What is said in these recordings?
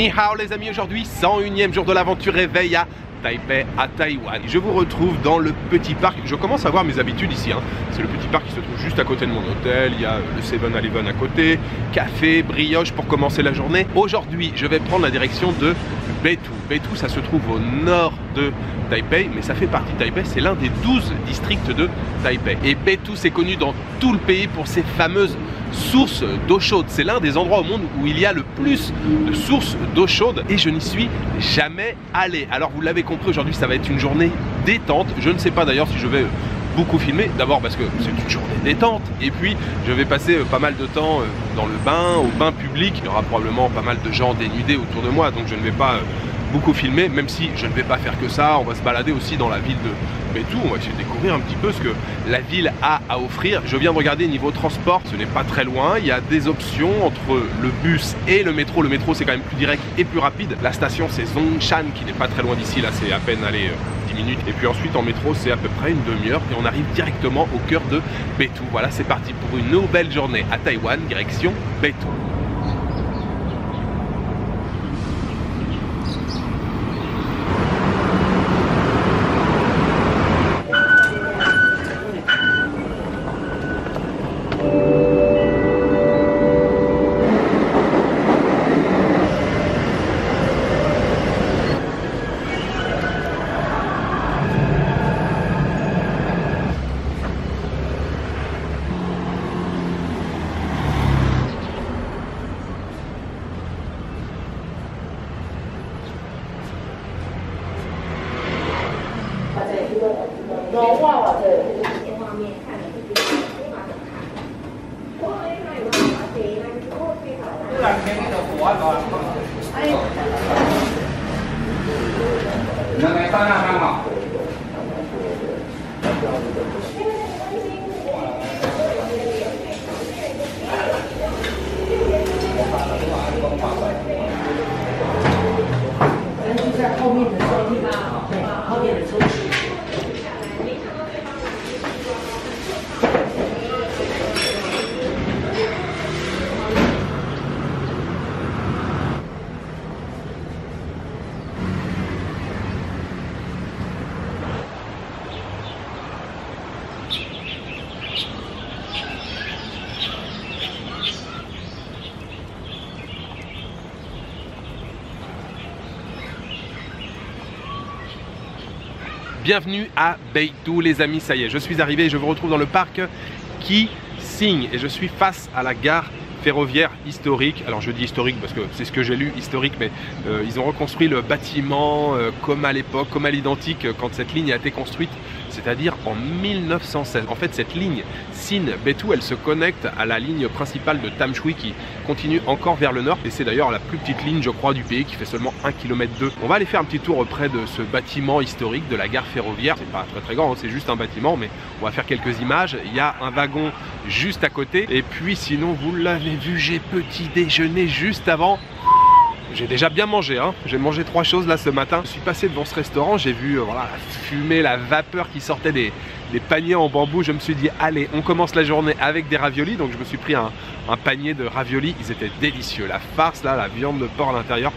Ni hao les amis, aujourd'hui 101e jour de l'aventure réveil à Taipei, à Taïwan. Je vous retrouve dans le petit parc. Je commence à avoir mes habitudes ici. C'est le petit parc qui se trouve juste à côté de mon hôtel. Il y a le 7-Eleven à côté, café, brioche pour commencer la journée. Aujourd'hui, je vais prendre la direction de Beitou. Beitou, ça se trouve au nord de Taipei, mais ça fait partie de Taipei. C'est l'un des 12 districts de Taipei. Et Beitou, c'est connu dans tout le pays pour ses fameuses sources d'eau chaude. C'est l'un des endroits au monde où il y a le plus de sources d'eau chaude et je n'y suis jamais allé. Alors vous l'avez compris, aujourd'hui ça va être une journée détente. Je ne sais pas d'ailleurs si je vais beaucoup filmer, d'abord parce que c'est une journée détente et puis je vais passer pas mal de temps dans le bain, au bain public. Il y aura probablement pas mal de gens dénudés autour de moi, donc je ne vais pas beaucoup filmer, même si je ne vais pas faire que ça. On va se balader aussi dans la ville de Beitou, on va essayer de découvrir un petit peu ce que la ville a à offrir. Je viens de regarder niveau transport, ce n'est pas très loin, il y a des options entre le bus et le métro. Le métro c'est quand même plus direct et plus rapide. La station c'est Zhongshan qui n'est pas très loin d'ici, là c'est à peine aller 10 minutes. Et puis ensuite en métro c'est à peu près une demi-heure et on arrive directement au cœur de Beitou. Voilà, c'est parti pour une nouvelle journée à Taïwan, direction Beitou. Bienvenue à Beitou les amis, ça y est, je suis arrivé et je vous retrouve dans le parc Qixing et je suis face à la gare ferroviaire historique. Alors je dis historique parce que c'est ce que j'ai lu, historique, mais ils ont reconstruit le bâtiment comme à l'époque, comme à l'identique quand cette ligne a été construite, c'est-à-dire en 1916. En fait cette ligne Sin-Beitou, elle se connecte à la ligne principale de Tamshui qui continue encore vers le nord et c'est d'ailleurs la plus petite ligne je crois du pays qui fait seulement 1,2 km. On va aller faire un petit tour auprès de ce bâtiment historique de la gare ferroviaire. C'est pas très grand, c'est juste un bâtiment, mais on va faire quelques images. Il y a un wagon juste à côté et puis sinon vous l'avez vu, j'ai petit déjeuner juste avant. J'ai déjà bien mangé, j'ai mangé 3 choses là ce matin. Je suis passé devant ce restaurant, j'ai vu voilà, la fumée, la vapeur qui sortait des paniers en bambou. Je me suis dit allez, on commence la journée avec des raviolis. Donc je me suis pris un panier de raviolis, ils étaient délicieux. La farce là, la viande de porc à l'intérieur,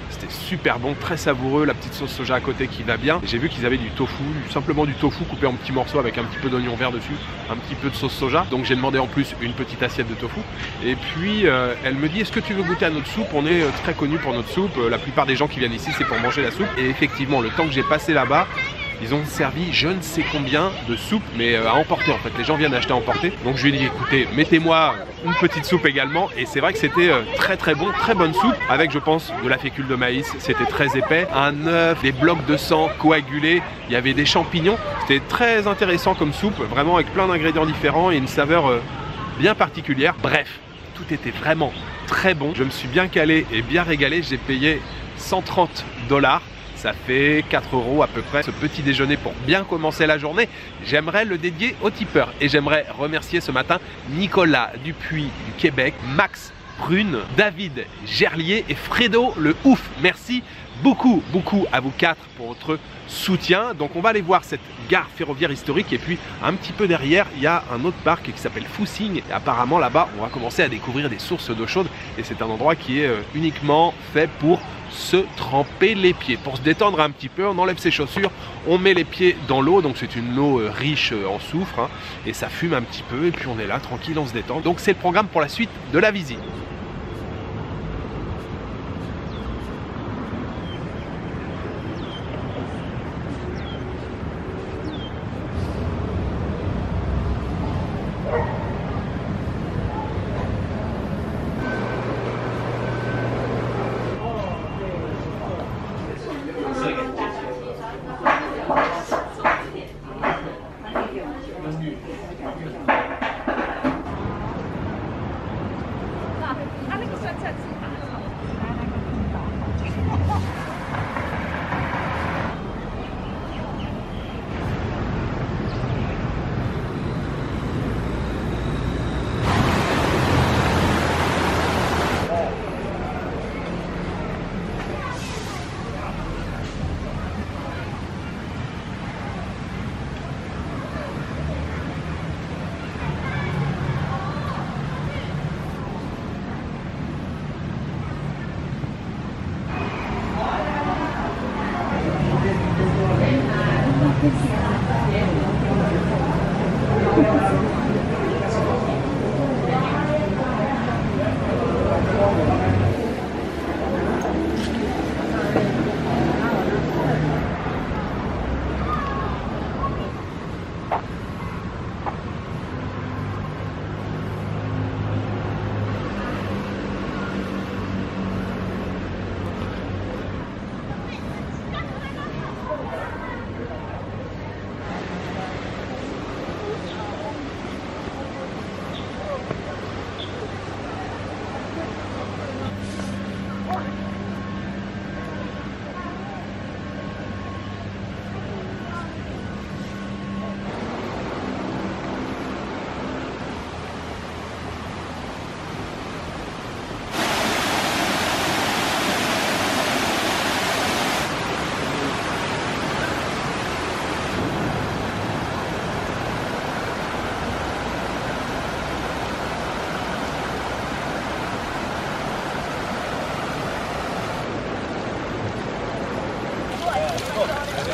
c'était super bon, très savoureux, la petite sauce soja à côté qui va bien. J'ai vu qu'ils avaient du tofu, simplement du tofu coupé en petits morceaux avec un petit peu d'oignon vert dessus, un petit peu de sauce soja. Donc j'ai demandé en plus une petite assiette de tofu. Et puis elle me dit est-ce que tu veux goûter à notre soupe? On est très connu pour notre soupe, la plupart des gens qui viennent ici c'est pour manger la soupe. Et effectivement le temps que j'ai passé là-bas, ils ont servi je ne sais combien de soupe, mais à emporter en fait. Les gens viennent acheter à emporter. Donc je lui ai dit écoutez, mettez-moi une petite soupe également. Et c'est vrai que c'était très bon, très bonne soupe. Avec je pense de la fécule de maïs, c'était très épais. Un œuf, des blocs de sang coagulés. Il y avait des champignons. C'était très intéressant comme soupe, vraiment avec plein d'ingrédients différents et une saveur bien particulière. Bref, tout était vraiment très bon. Je me suis bien calé et bien régalé. J'ai payé 130 $. Ça fait 4 € à peu près ce petit déjeuner pour bien commencer la journée. J'aimerais le dédier aux tipeurs et j'aimerais remercier ce matin Nicolas Dupuis du Québec, Max Prune, David Gerlier et Fredo le Ouf. Merci beaucoup à vous quatre pour votre soutien. Donc on va aller voir cette gare ferroviaire historique et puis un petit peu derrière il y a un autre parc qui s'appelle Fuxing et apparemment là-bas on va commencer à découvrir des sources d'eau chaude et c'est un endroit qui est uniquement fait pour se tremper les pieds. Pour se détendre un petit peu, on enlève ses chaussures, on met les pieds dans l'eau, donc c'est une eau riche en soufre hein, et ça fume un petit peu et puis on est là tranquille, on se détend. Donc c'est le programme pour la suite de la visite.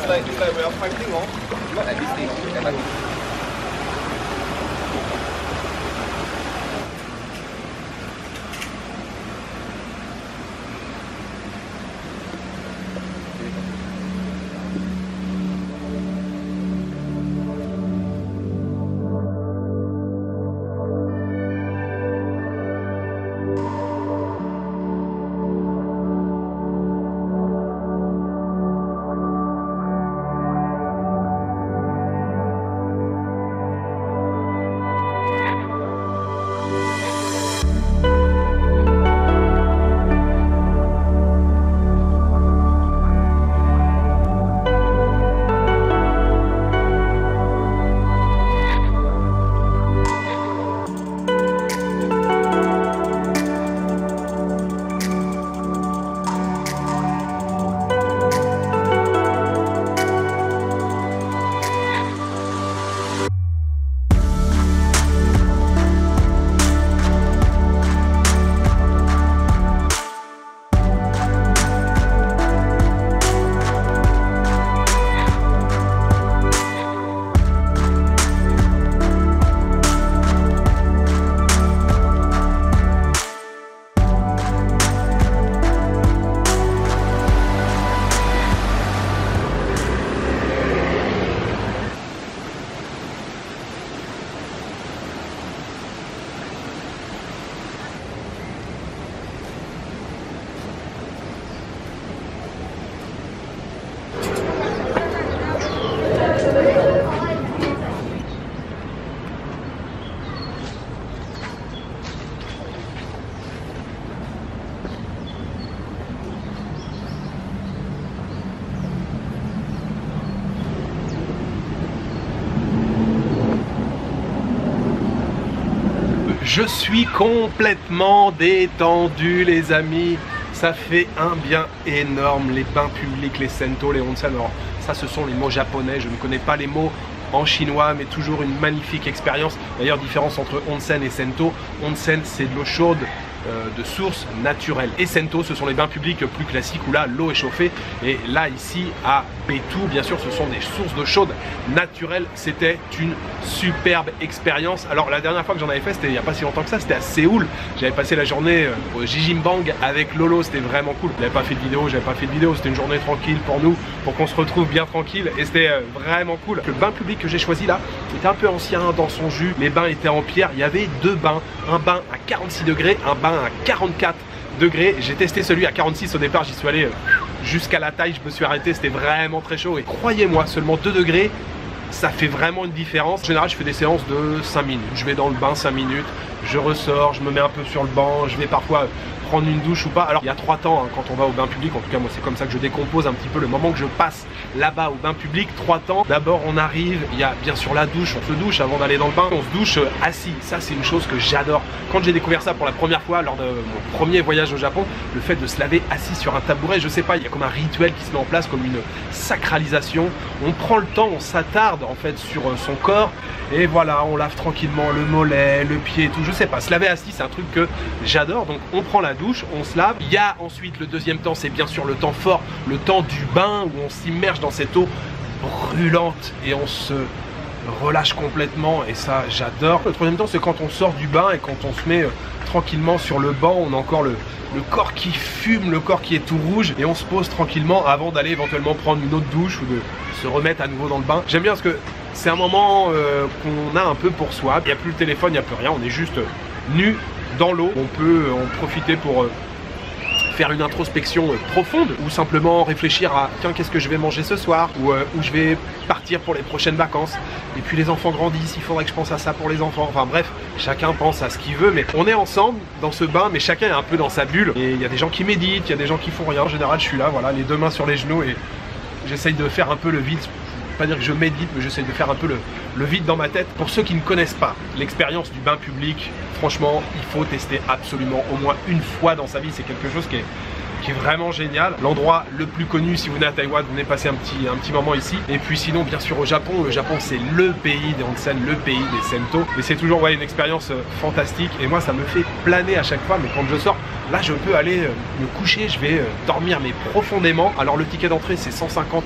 It's like we are fighting, not at this stage. Je suis complètement détendu les amis. Ça fait un bien énorme, les bains publics, les sento, les onsen. Alors ça, ce sont les mots japonais, je ne connais pas les mots en chinois, mais toujours une magnifique expérience. D'ailleurs, différence entre onsen et sento. Onsen, c'est de l'eau chaude de source naturelle. Et sento, ce sont les bains publics plus classiques où là, l'eau est chauffée. Et là, ici, à Beitou, bien sûr, ce sont des sources d'eau chaude naturelle. C'était une superbe expérience. Alors, la dernière fois que j'en avais fait, c'était il n'y a pas si longtemps que ça, c'était à Séoul. J'avais passé la journée au Jijimbang avec Lolo, c'était vraiment cool. J'avais pas fait de vidéo, c'était une journée tranquille pour nous, pour qu'on se retrouve bien tranquille. Et c'était vraiment cool. Le bain public que j'ai choisi là était un peu ancien dans son jus. Les bains étaient en pierre. Il y avait deux bains. Un bain à 46 degrés, un bain à 44 degrés. J'ai testé celui à 46 au départ, j'y suis allé jusqu'à la taille, je me suis arrêté, c'était vraiment très chaud. Et croyez-moi, seulement 2 degrés, ça fait vraiment une différence. En général, je fais des séances de 5 minutes. Je vais dans le bain 5 minutes, je ressors, je me mets un peu sur le banc, je vais parfois prendre une douche ou pas. Alors il y a 3 temps hein, quand on va au bain public, en tout cas moi c'est comme ça que je décompose un petit peu le moment que je passe là-bas au bain public. 3 temps, d'abord on arrive, il y a bien sûr la douche, on se douche avant d'aller dans le bain, on se douche assis, ça c'est une chose que j'adore. Quand j'ai découvert ça pour la première fois lors de mon premier voyage au Japon, le fait de se laver assis sur un tabouret, je sais pas, il y a comme un rituel qui se met en place, comme une sacralisation. On prend le temps, on s'attarde en fait sur son corps et voilà, on lave tranquillement le mollet, le pied et tout, je sais pas, se laver assis c'est un truc que j'adore. Donc on prend la douche, on se lave. Il y a ensuite le deuxième temps, c'est bien sûr le temps fort, le temps du bain où on s'immerge dans cette eau brûlante et on se relâche complètement et ça j'adore. Le troisième temps c'est quand on sort du bain et quand on se met tranquillement sur le banc, on a encore le corps qui fume, le corps qui est tout rouge et on se pose tranquillement avant d'aller éventuellement prendre une autre douche ou de se remettre à nouveau dans le bain. J'aime bien parce que c'est un moment qu'on a un peu pour soi, il n'y a plus le téléphone, il n'y a plus rien, on est juste nu dans l'eau. On peut en profiter pour faire une introspection profonde ou simplement réfléchir à tiens qu'est-ce que je vais manger ce soir ou où je vais partir pour les prochaines vacances. Et puis les enfants grandissent, il faudrait que je pense à ça pour les enfants. Enfin bref, chacun pense à ce qu'il veut, mais on est ensemble dans ce bain, mais chacun est un peu dans sa bulle. Et il y a des gens qui méditent, il y a des gens qui font rien. En général, je suis là, voilà, les deux mains sur les genoux et j'essaye de faire un peu le vide. Pas dire que je médite, mais j'essaie de faire un peu le vide dans ma tête. Pour ceux qui ne connaissent pas l'expérience du bain public, franchement, il faut tester absolument au moins une fois dans sa vie. C'est quelque chose qui est vraiment génial. L'endroit le plus connu, si vous venez à Taïwan, vous venez passer un petit moment ici. Et puis sinon, bien sûr, au Japon. Le Japon, c'est le pays des onsen, le pays des sento. Et c'est toujours une expérience fantastique. Et moi, ça me fait planer à chaque fois. Mais quand je sors, là, je peux aller me coucher. Je vais dormir, mais profondément. Alors, le ticket d'entrée, c'est 150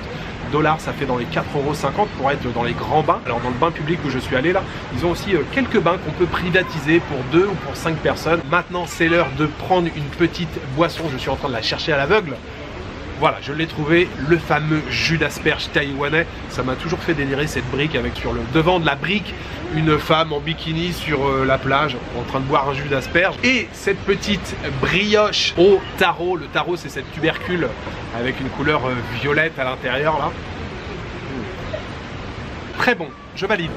$, ça fait dans les 4,50 € pour être dans les grands bains. Alors dans le bain public où je suis allé là, ils ont aussi quelques bains qu'on peut privatiser pour 2 ou pour 5 personnes. Maintenant c'est l'heure de prendre une petite boisson, je suis en train de la chercher à l'aveugle. Voilà, je l'ai trouvé, le fameux jus d'asperge taïwanais. Ça m'a toujours fait délirer cette brique avec sur le devant de la brique une femme en bikini sur la plage en train de boire un jus d'asperge. Et cette petite brioche au taro. Le taro c'est cette tubercule avec une couleur violette à l'intérieur là. Très bon, je valide.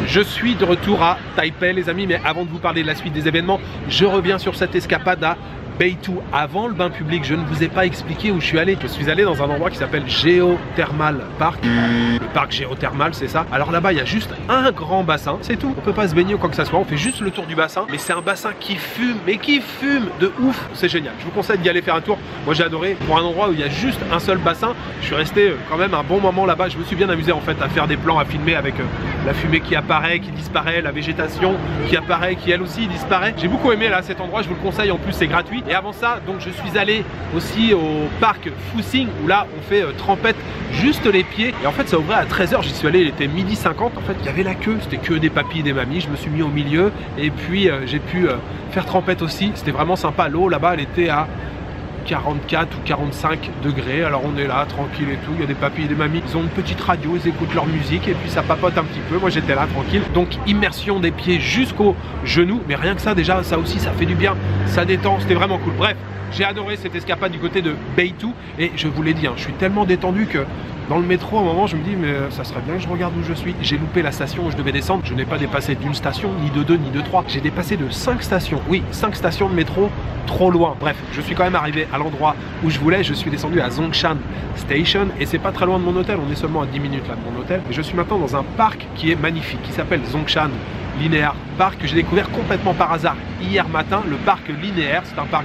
Je suis de retour à Taipei les amis, mais avant de vous parler de la suite des événements, je reviens sur cette escapade à Bay2 avant le bain public. Je ne vous ai pas expliqué où je suis allé. Je suis allé dans un endroit qui s'appelle Geothermal Park. Le parc géothermal, c'est ça. Alors là-bas, il y a juste un grand bassin, c'est tout. On peut pas se baigner ou quoi que ce soit, on fait juste le tour du bassin. Mais c'est un bassin qui fume, mais qui fume de ouf. C'est génial. Je vous conseille d'y aller faire un tour. Moi, j'ai adoré. Pour un endroit où il y a juste un seul bassin, je suis resté quand même un bon moment là-bas. Je me suis bien amusé en fait à faire des plans, à filmer avec la fumée qui apparaît, qui disparaît, la végétation qui apparaît, qui elle aussi disparaît. J'ai beaucoup aimé là cet endroit, je vous le conseille, en plus c'est gratuit. Et avant ça, donc je suis allé aussi au parc Phú Sinh où là on fait trempette juste les pieds. Et en fait ça ouvrait à 13 h, j'y suis allé, il était 12h50. En fait il y avait la queue, c'était que des papis et des mamies. Je me suis mis au milieu et puis j'ai pu faire trempette aussi. C'était vraiment sympa. L'eau là-bas elle était à 44 ou 45 degrés, alors on est là tranquille et tout, il y a des papis et des mamies, ils ont une petite radio, ils écoutent leur musique et puis ça papote un petit peu. Moi j'étais là tranquille, donc immersion des pieds jusqu'aux genoux, mais rien que ça déjà, ça aussi ça fait du bien, ça détend, c'était vraiment cool. Bref, j'ai adoré cette escapade du côté de Bay2 et je vous l'ai dit, hein, je suis tellement détendu que dans le métro, à un moment, je me dis, mais ça serait bien que je regarde où je suis. J'ai loupé la station où je devais descendre. Je n'ai pas dépassé d'une station, ni de deux, ni de trois. J'ai dépassé de 5 stations. Oui, 5 stations de métro, trop loin. Bref, je suis quand même arrivé à l'endroit où je voulais. Je suis descendu à Zhongshan Station et c'est pas très loin de mon hôtel. On est seulement à 10 minutes là de mon hôtel. Et je suis maintenant dans un parc qui est magnifique, qui s'appelle Zhongshan Linear Park, que j'ai découvert complètement par hasard hier matin. Le parc linéaire, c'est un parc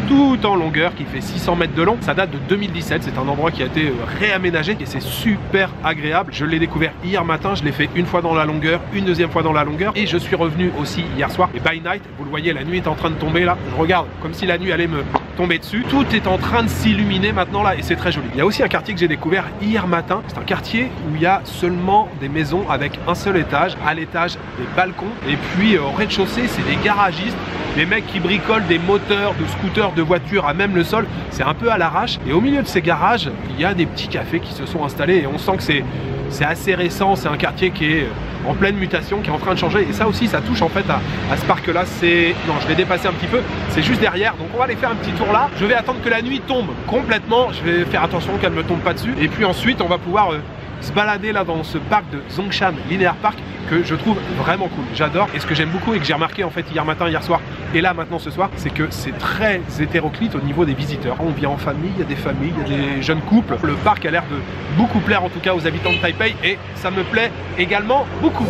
tout en longueur qui fait 600 mètres de long. Ça date de 2017, c'est un endroit qui a été réaménagé et c'est super agréable. Je l'ai découvert hier matin, je l'ai fait une fois dans la longueur, une deuxième fois dans la longueur et je suis revenu aussi hier soir. Et by night, vous le voyez, la nuit est en train de tomber là. Je regarde comme si la nuit allait me tomber dessus. Tout est en train de s'illuminer maintenant là et c'est très joli. Il y a aussi un quartier que j'ai découvert hier matin. C'est un quartier où il y a seulement des maisons avec un seul étage. À l'étage, des balcons et puis au rez-de-chaussée, c'est des garagistes. Les mecs qui bricolent des moteurs de scooters, de voitures à même le sol, c'est un peu à l'arrache. Et au milieu de ces garages, il y a des petits cafés qui se sont installés et on sent que c'est assez récent. C'est un quartier qui est en pleine mutation, qui est en train de changer. Et ça aussi, ça touche en fait à ce parc-là. Non, je vais dépasser un petit peu. C'est juste derrière. Donc on va aller faire un petit tour là. Je vais attendre que la nuit tombe complètement. Je vais faire attention qu'elle ne me tombe pas dessus. Et puis ensuite, on va pouvoir se balader là dans ce parc de Zhongshan Linear Park que je trouve vraiment cool. J'adore. Et ce que j'aime beaucoup et que j'ai remarqué en fait hier matin, hier soir et là maintenant ce soir, c'est que c'est très hétéroclite au niveau des visiteurs. On vient en famille, il y a des familles, il y a des jeunes couples. Le parc a l'air de beaucoup plaire en tout cas aux habitants de Taipei et ça me plaît également beaucoup.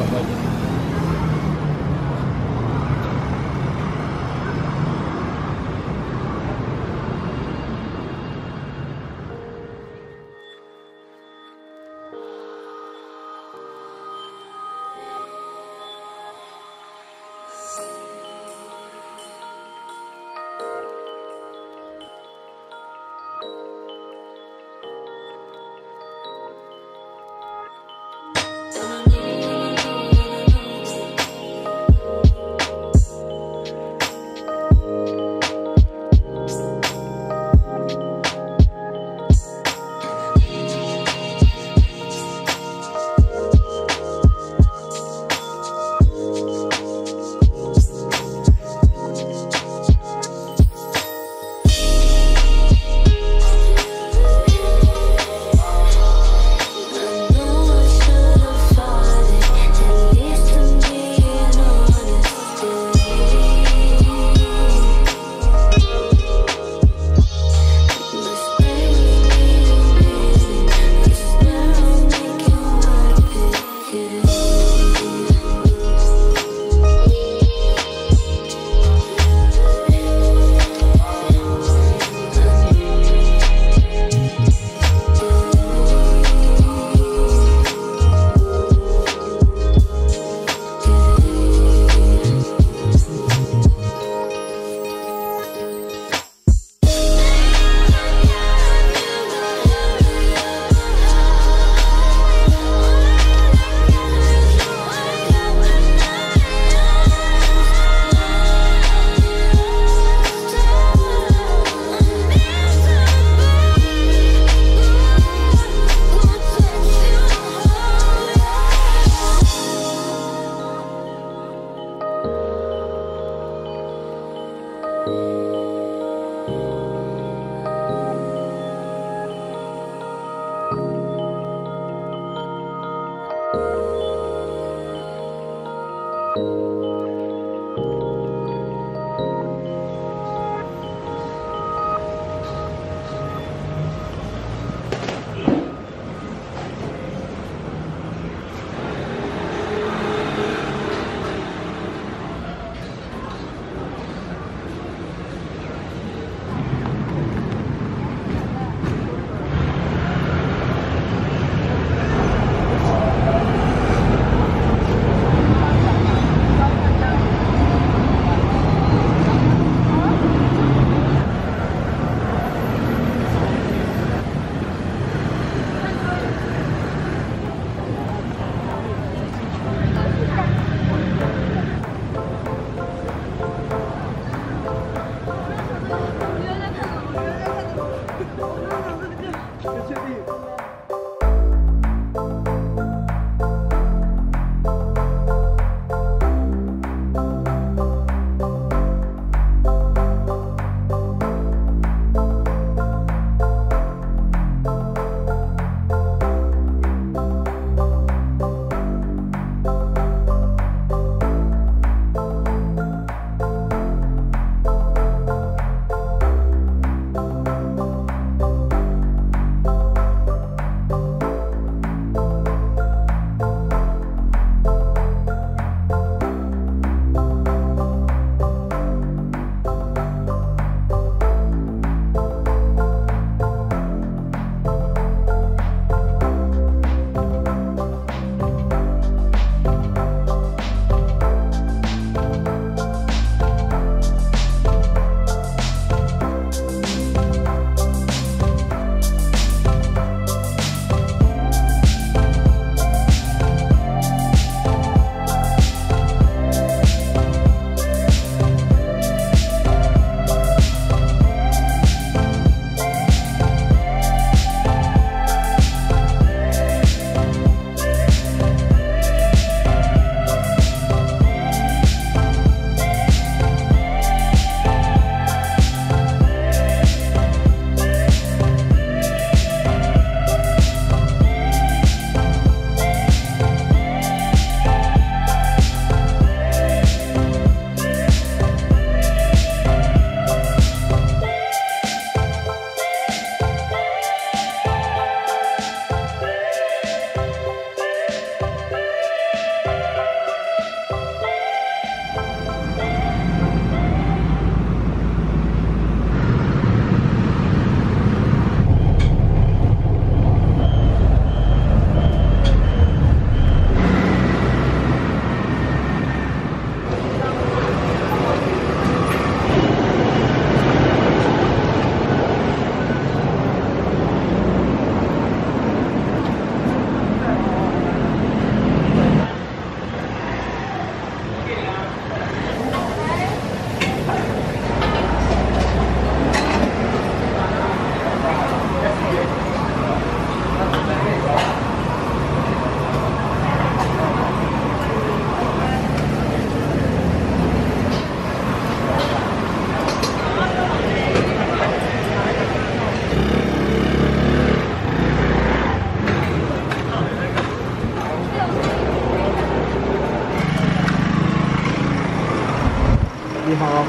你好。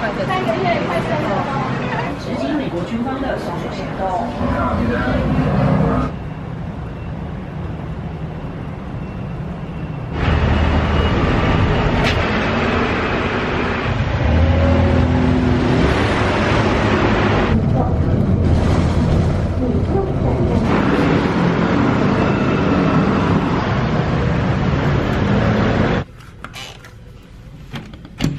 3个月快生了，直击美国军方的搜索行动。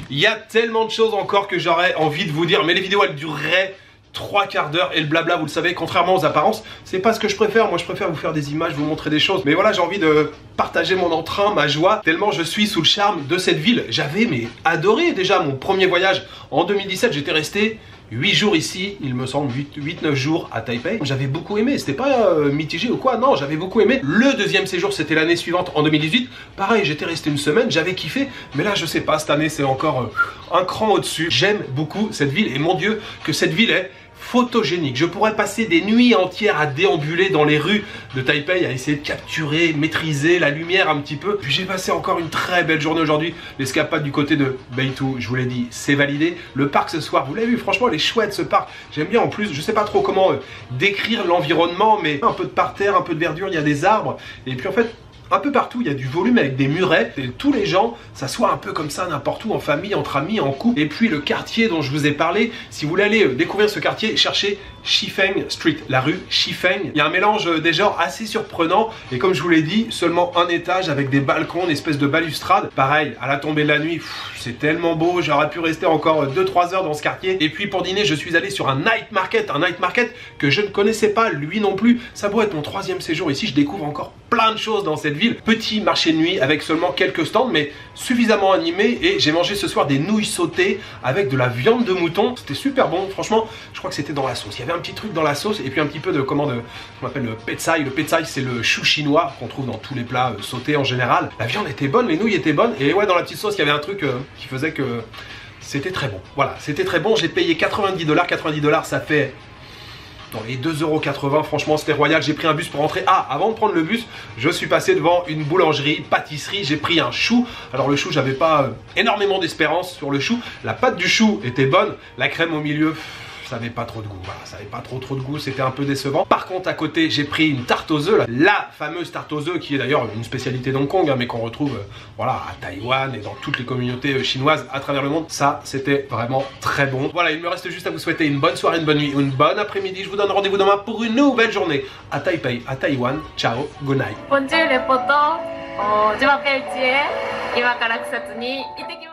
Il y a tellement de choses encore que j'aurais envie de vous dire, mais les vidéos elles dureraient 3 quarts d'heure et le blabla, vous le savez, contrairement aux apparences, c'est pas ce que je préfère. Moi je préfère vous faire des images, vous montrer des choses. Mais voilà, j'ai envie de partager mon entrain, ma joie, tellement je suis sous le charme de cette ville. J'avais adoré déjà mon premier voyage en 2017, j'étais resté 8 jours ici, il me semble 8-9 jours à Taipei. J'avais beaucoup aimé, c'était pas mitigé ou quoi, non, j'avais beaucoup aimé. Le deuxième séjour, c'était l'année suivante, en 2018. Pareil, j'étais resté une semaine, j'avais kiffé. Mais là, je sais pas, cette année, c'est encore un cran au-dessus. J'aime beaucoup cette ville et mon Dieu, que cette ville est photogénique. Je pourrais passer des nuits entières à déambuler dans les rues de Taipei, à essayer de capturer, maîtriser la lumière un petit peu. Puis j'ai passé encore une très belle journée aujourd'hui. L'escapade du côté de Beitou, je vous l'ai dit, c'est validé. Le parc ce soir, vous l'avez vu, franchement, il est chouette ce parc. J'aime bien en plus, je sais pas trop comment décrire l'environnement, mais un peu de parterre, un peu de verdure, il y a des arbres. Et puis en fait, un peu partout, il y a du volume avec des murets. Et tous les gens s'assoient un peu comme ça, n'importe où, en famille, entre amis, en couple. Et puis le quartier dont je vous ai parlé, si vous voulez aller découvrir ce quartier, cherchez Shifeng Street, la rue Shifeng. Il y a un mélange des genres assez surprenant. Et comme je vous l'ai dit, seulement un étage avec des balcons, une espèce de balustrade. Pareil, à la tombée de la nuit, c'est tellement beau. J'aurais pu rester encore 2-3 heures dans ce quartier. Et puis pour dîner, je suis allé sur un night market que je ne connaissais pas, lui non plus. Ça pourrait être mon 3e séjour ici. Je découvre encore plein de choses dans cette ville. Petit marché de nuit avec seulement quelques stands, mais suffisamment animé. Et j'ai mangé ce soir des nouilles sautées avec de la viande de mouton. C'était super bon, franchement. Je crois que c'était dans la sauce. Il y avait un petit truc dans la sauce et puis un petit peu de comment on appelle le petsai. Le petsai, c'est le chou chinois qu'on trouve dans tous les plats sautés en général. La viande était bonne, les nouilles étaient bonnes et ouais, dans la petite sauce, il y avait un truc qui faisait que c'était très bon. Voilà, c'était très bon. J'ai payé 90 $. 90 $, ça fait dans les 2,80 €. Franchement, c'était royal. J'ai pris un bus pour rentrer. Ah, avant de prendre le bus, je suis passé devant une boulangerie, pâtisserie. J'ai pris un chou. Alors le chou, j'avais pas énormément d'espérance sur le chou. La pâte du chou était bonne. La crème au milieu, ça n'avait pas trop de goût. Voilà, ça n'avait pas trop de goût. C'était un peu décevant. Par contre, à côté, j'ai pris une tarte aux œufs. La fameuse tarte aux œufs qui est d'ailleurs une spécialité d'Hong Kong, hein, mais qu'on retrouve voilà, à Taïwan et dans toutes les communautés chinoises à travers le monde. Ça, c'était vraiment très bon. Voilà, il me reste juste à vous souhaiter une bonne soirée, une bonne nuit, une bonne après-midi. Je vous donne rendez-vous demain pour une nouvelle journée à Taipei, à Taïwan. Ciao, good night. Bonjour les potos. 自爆市へ今から草津に行ってきます。